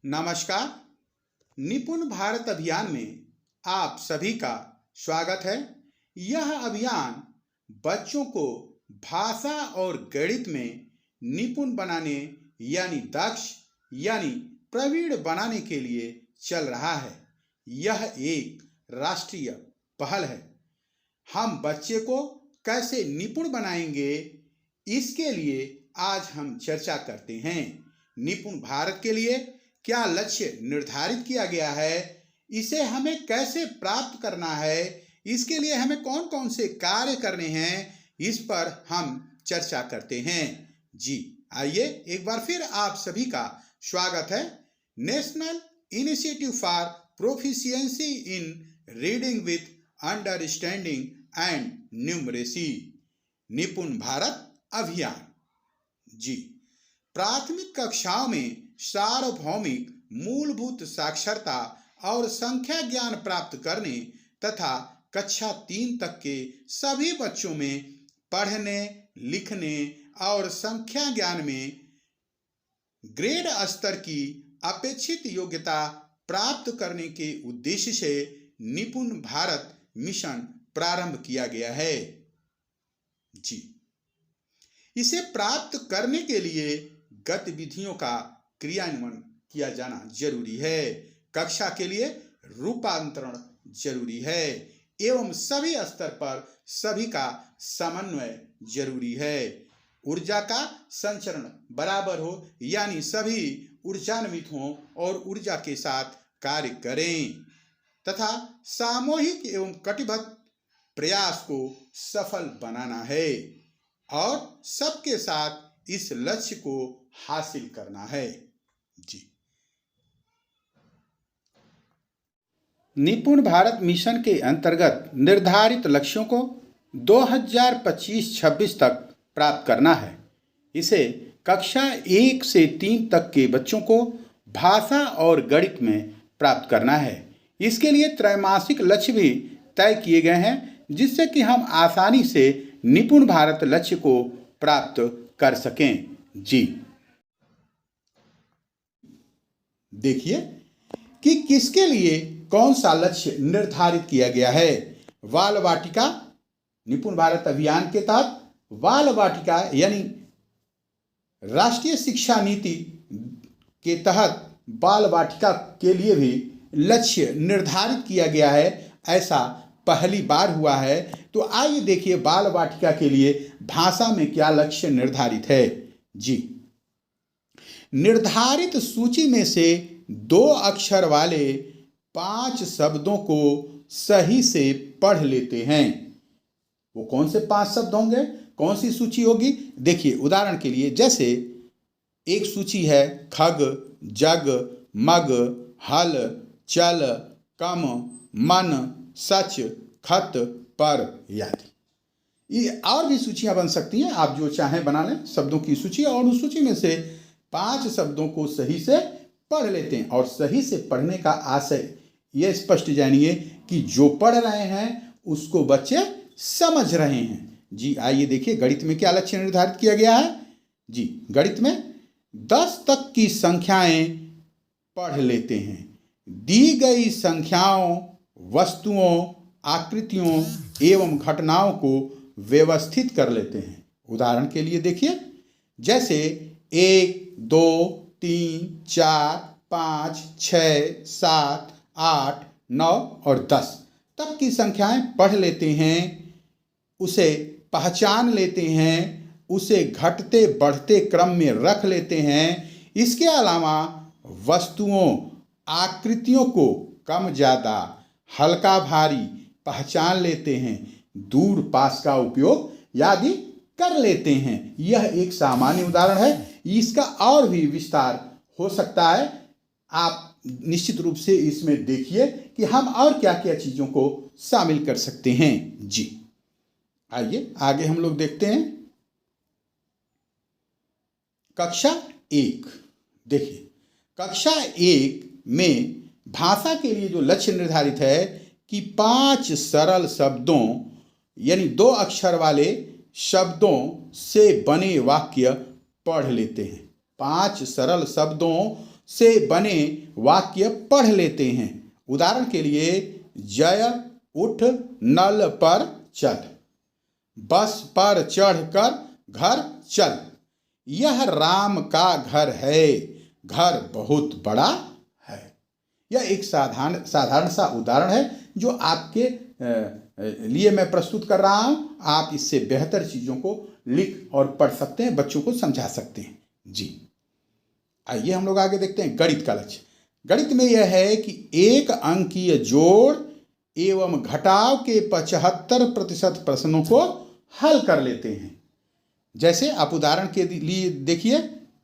नमस्कार। निपुण भारत अभियान में आप सभी का स्वागत है। यह अभियान बच्चों को भाषा और गणित में निपुण बनाने यानी दक्ष यानी प्रवीण बनाने के लिए चल रहा है। यह एक राष्ट्रीय पहल है। हम बच्चे को कैसे निपुण बनाएंगे, इसके लिए आज हम चर्चा करते हैं। निपुण भारत के लिए क्या लक्ष्य निर्धारित किया गया है, इसे हमें कैसे प्राप्त करना है, इसके लिए हमें कौन कौन से कार्य करने हैं, इस पर हम चर्चा करते हैं। जी आइए, एक बार फिर आप सभी का स्वागत है। National initiative for proficiency in reading with understanding and numeracy, निपुण भारत अभियान। जी, प्राथमिक कक्षाओं में सार्वभौमिक मूलभूत साक्षरता और संख्या ज्ञान प्राप्त करने तथा कक्षा 3 तक के सभी बच्चों में पढ़ने, लिखने और संख्या ज्ञान में ग्रेड स्तर की अपेक्षित योग्यता प्राप्त करने के उद्देश्य से निपुण भारत मिशन प्रारंभ किया गया है। जी, इसे प्राप्त करने के लिए गतिविधियों का क्रियान्वयन किया जाना जरूरी है। कक्षा के लिए रूपांतरण जरूरी है एवं सभी स्तर पर सभी का समन्वय जरूरी है। ऊर्जा का संचरण बराबर हो, यानी सभी ऊर्जान्वित हों और ऊर्जा के साथ कार्य करें तथा सामूहिक एवं कटिबद्ध प्रयास को सफल बनाना है और सबके साथ इस लक्ष्य को हासिल करना है। जी, निपुण भारत मिशन के अंतर्गत निर्धारित लक्ष्यों को 2025-26 तक प्राप्त करना है। इसे कक्षा 1 से 3 तक के बच्चों को भाषा और गणित में प्राप्त करना है। इसके लिए त्रैमासिक लक्ष्य भी तय किए गए हैं, जिससे कि हम आसानी से निपुण भारत लक्ष्य को प्राप्त कर सकें। जी, देखिए कि किसके लिए कौन सा लक्ष्य निर्धारित किया गया है। बाल वाटिका, निपुण भारत अभियान के तहत बाल वाटिका यानी राष्ट्रीय शिक्षा नीति के तहत बाल वाटिका के लिए भी लक्ष्य निर्धारित किया गया है। ऐसा पहली बार हुआ है। तो आइए देखिए बाल वाटिका के लिए भाषा में क्या लक्ष्य निर्धारित है। जी, निर्धारित सूची में से 2 अक्षर वाले 5 शब्दों को सही से पढ़ लेते हैं। वो कौन से 5 शब्द होंगे, कौन सी सूची होगी? देखिए, उदाहरण के लिए जैसे एक सूची है खग, जग, मग, हल, चल, कम, मन, सच, खत, पर आदि। ये और भी सूचियां बन सकती हैं, आप जो चाहें बना लें शब्दों की सूची, और उस सूची में से 5 शब्दों को सही से पढ़ लेते हैं। और सही से पढ़ने का आशय यह स्पष्ट जानिए कि जो पढ़ रहे हैं उसको बच्चे समझ रहे हैं। जी आइए देखिए गणित में क्या लक्ष्य निर्धारित किया गया है। जी, गणित में 10 तक की संख्याएं पढ़ लेते हैं। दी गई संख्याओं, वस्तुओं, आकृतियों एवं घटनाओं को व्यवस्थित कर लेते हैं। उदाहरण के लिए देखिए, जैसे 1, 2, 3, 4, 5, 6, 7, 8, 9 और 10 तक की संख्याएं पढ़ लेते हैं, उसे पहचान लेते हैं, उसे घटते बढ़ते क्रम में रख लेते हैं। इसके अलावा वस्तुओं, आकृतियों को कम ज़्यादा, हल्का भारी पहचान लेते हैं, दूर पास का उपयोग आदि कर लेते हैं। यह एक सामान्य उदाहरण है। इसका और भी विस्तार हो सकता है। आप निश्चित रूप से इसमें देखिए कि हम और क्या क्या चीज़ों को शामिल कर सकते हैं। जी आइए आगे हम लोग देखते हैं। कक्षा 1, देखिए कक्षा 1 में भाषा के लिए जो लक्ष्य निर्धारित है कि 5 सरल शब्दों यानी 2 अक्षर वाले शब्दों से बने वाक्य पढ़ लेते हैं। 5 सरल शब्दों से बने वाक्य पढ़ लेते हैं। उदाहरण के लिए, जय उठ नल पर चल, बस पर चढ़कर घर चल, यह राम का घर है, घर बहुत बड़ा है। यह एक साधारण सा उदाहरण है जो आपके लिए मैं प्रस्तुत कर रहा हूं। आप इससे बेहतर चीजों को लिख और पढ़ सकते हैं, बच्चों को समझा सकते हैं। जी, आइए हम लोग आगे देखते हैं गणित का लक्ष्य। गणित में यह है कि एक अंकीय जोड़ एवं घटाव के 75% प्रश्नों को हल कर लेते हैं। जैसे आप उदाहरण के लिए देखिए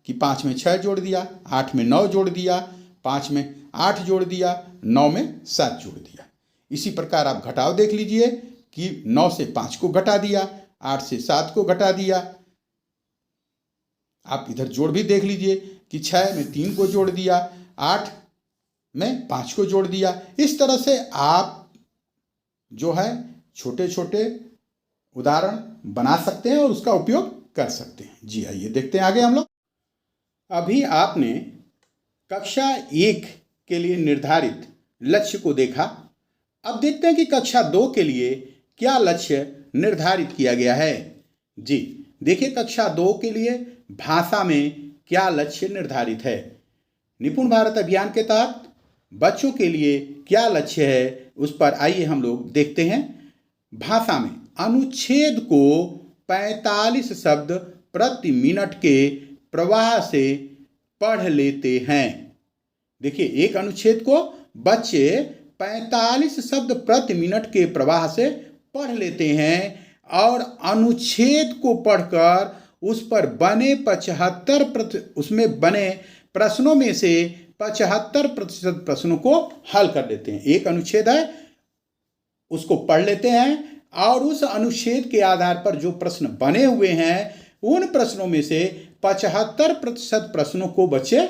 कि 5 में 6 जोड़ दिया, 8 में 9 जोड़ दिया, 5 में 8 जोड़ दिया, 9 में 7 जोड़ दिया। इसी प्रकार आप घटाव देख लीजिए कि 9 से 5 को घटा दिया, 8 से 7 को घटा दिया। आप इधर जोड़ भी देख लीजिए कि 6 में 3 को जोड़ दिया, 8 में 5 को जोड़ दिया। इस तरह से आप जो है छोटे छोटे उदाहरण बना सकते हैं और उसका उपयोग कर सकते हैं। जी, आइए देखते हैं आगे हम लोग। अभी आपने कक्षा 1 के लिए निर्धारित लक्ष्य को देखा। अब देखते हैं कि कक्षा 2 के लिए क्या लक्ष्य निर्धारित किया गया है। जी, देखिए कक्षा 2 के लिए भाषा में क्या लक्ष्य निर्धारित है। निपुण भारत अभियान के तहत बच्चों के लिए क्या लक्ष्य है, उस पर आइए हम लोग देखते हैं। भाषा में अनुच्छेद को 45 शब्द प्रति मिनट के प्रवाह से पढ़ लेते हैं। देखिए, एक अनुच्छेद को बच्चे 45 शब्द प्रति मिनट के प्रवाह से पढ़ लेते हैं और अनुच्छेद को पढ़कर उस पर बने 75 उसमें बने प्रश्नों में से 75% प्रश्नों को हल कर लेते हैं। एक अनुच्छेद है, उसको पढ़ लेते हैं और उस अनुच्छेद के आधार पर जो प्रश्न बने हुए हैं उन प्रश्नों में से 75% प्रश्नों को बच्चे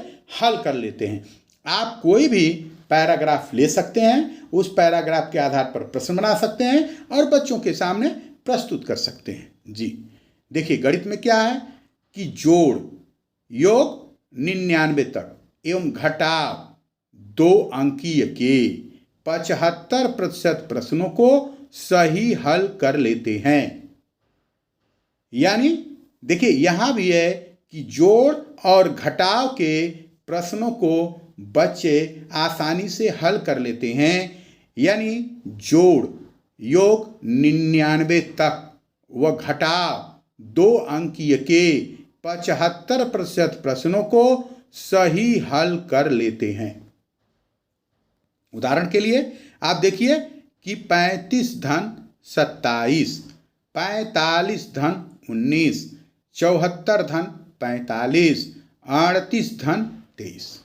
हल कर लेते हैं। आप कोई भी पैराग्राफ ले सकते हैं, उस पैराग्राफ के आधार पर प्रश्न बना सकते हैं और बच्चों के सामने प्रस्तुत कर सकते हैं। जी, देखिए गणित में क्या है कि जोड़ योग 99 तक एवं घटाव 2 अंकीय के 75% प्रश्नों को सही हल कर लेते हैं। यानी देखिए यहां भी है कि जोड़ और घटाव के प्रश्नों को बच्चे आसानी से हल कर लेते हैं। यानी जोड़ योग 99 तक व घटाव 2 अंकीय के 75% प्रश्नों को सही हल कर लेते हैं। उदाहरण के लिए आप देखिए कि 35 धन 27, 45 धन 19, 74 धन 45, 38 धन 23।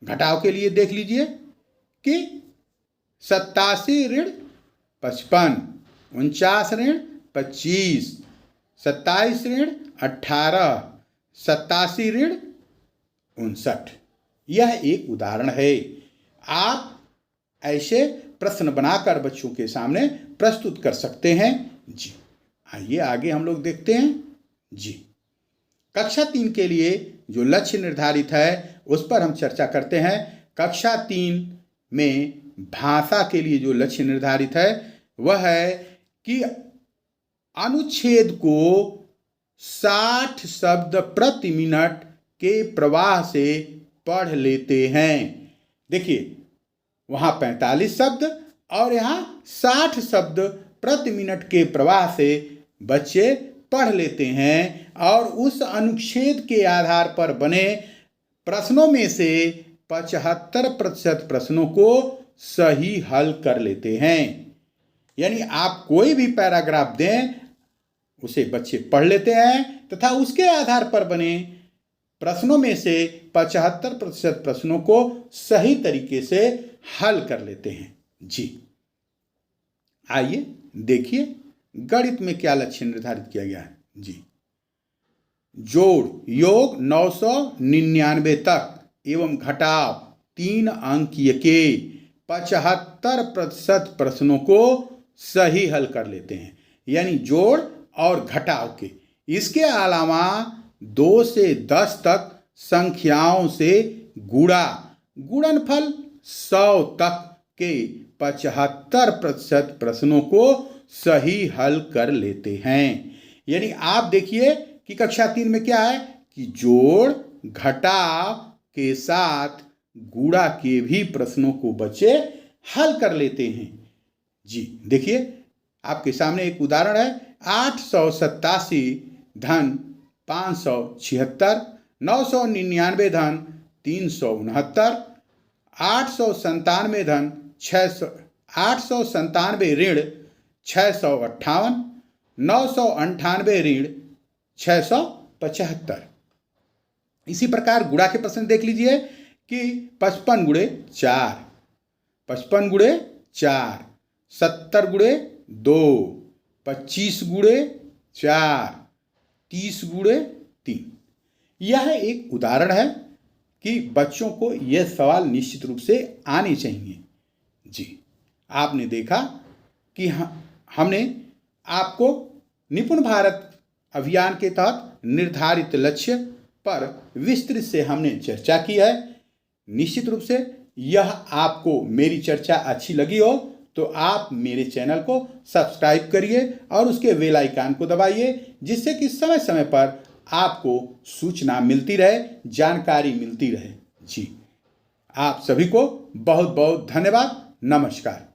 घटाव के लिए देख लीजिए कि 87 ऋण 55, 49 ऋण 25, 27 ऋण 18, 87 ऋण 59। यह एक उदाहरण है। आप ऐसे प्रश्न बनाकर बच्चों के सामने प्रस्तुत कर सकते हैं। जी, आइए आगे हम लोग देखते हैं। जी, कक्षा 3 के लिए जो लक्ष्य निर्धारित है उस पर हम चर्चा करते हैं। कक्षा 3 में भाषा के लिए जो लक्ष्य निर्धारित है वह है कि अनुच्छेद को 60 शब्द प्रति मिनट के प्रवाह से पढ़ लेते हैं। देखिए वहाँ 45 शब्द और यहाँ 60 शब्द प्रति मिनट के प्रवाह से बच्चे पढ़ लेते हैं और उस अनुच्छेद के आधार पर बने प्रश्नों में से 75% प्रश्नों को सही हल कर लेते हैं। यानी आप कोई भी पैराग्राफ दें, उसे बच्चे पढ़ लेते हैं तथा उसके आधार पर बने प्रश्नों में से 75% प्रश्नों को सही तरीके से हल कर लेते हैं। जी, आइए देखिए गणित में क्या लक्ष्य निर्धारित किया गया है। जी, जोड़ योग 999 तक एवं घटाव 3 अंकीय के 75% प्रश्नों को सही हल कर लेते हैं। यानी जोड़ और घटाव के, इसके अलावा 2 से 10 तक संख्याओं से गुणा गुणनफल 100 तक के 75% प्रश्नों को सही हल कर लेते हैं। यानी आप देखिए कि कक्षा 3 में क्या है कि जोड़ घटाव के साथ गुणा के भी प्रश्नों को बच्चे हल कर लेते हैं। जी देखिए आपके सामने एक उदाहरण है 887 धन 576, 999 धन 369, 897 धन 600, 897 ऋण 658, 998 ऋण 675। इसी प्रकार गुणा के प्रश्न देख लीजिए कि 55 गुणे 4, 55 गुणे 4, 70 गुणे 2, 25 गुणे 4, 30 गुणे 3। यह एक उदाहरण है कि बच्चों को यह सवाल निश्चित रूप से आने चाहिए। जी आपने देखा कि हमने आपको निपुण भारत अभियान के तहत निर्धारित लक्ष्य पर विस्तृत से हमने चर्चा की है। निश्चित रूप से यह आपको मेरी चर्चा अच्छी लगी हो तो आप मेरे चैनल को सब्सक्राइब करिए और उसके बेल आइकन को दबाइए, जिससे कि समय समय पर आपको सूचना मिलती रहे, जानकारी मिलती रहे। जी आप सभी को बहुत बहुत धन्यवाद। नमस्कार।